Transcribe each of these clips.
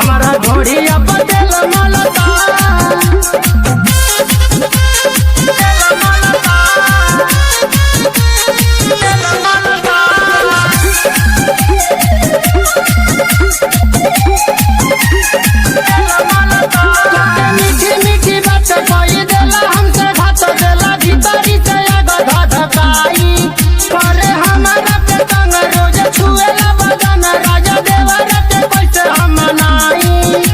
हमारा घोड़िया पटेल मलता मीठी मीठी बात कोई देला हमसे भात देला भीतरी से आगा धधकाई करे हमारा के तंग रोज छुएला बदन राजा देवरा के कैसे हम मनाई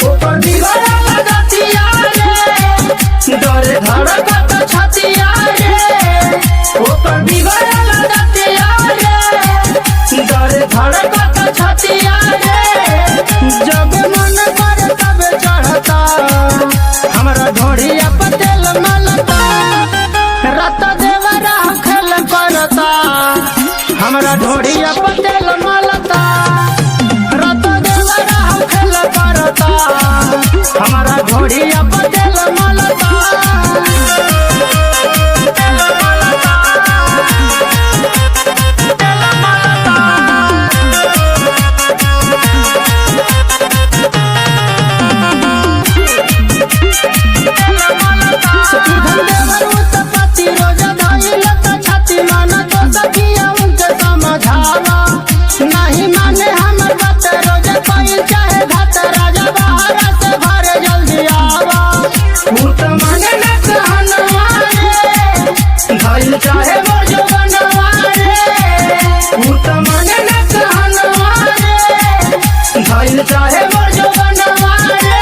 ऊपर बिगड़ा लगतिया रे डरे धड़कत छतिया रे ऊपर बिगड़ा लगतिया रे डरे धड़कत छतिया रे जब मन करे तब चढ़ता हमारा घोड़िया पटेल मलता रत देवरा खेल करता हमारा घोड़िया पटेल मलता रत देवरा खेल करता हमारा घोड़िया पटेल मलता नहीं माने हमर बात रोज कोई चाहे घात राजा बहारा से घरे जल्दी आवा भूत माने न कहनवा रे धइल चाहे मोर जवनवा रे भूत माने न कहनवा रे धइल चाहे मोर जवनवा रे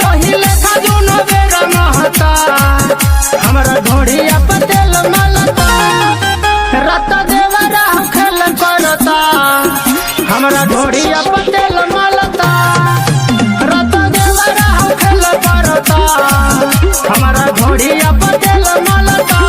दही लेखा दुनो बेरा महता हमरा घोड़िया पटेल मलता रत देवरा खेल करता हमारा घोड़िया पटेल मलता रत देवरा खेल करता हमारा घोड़िया पटेल मलता।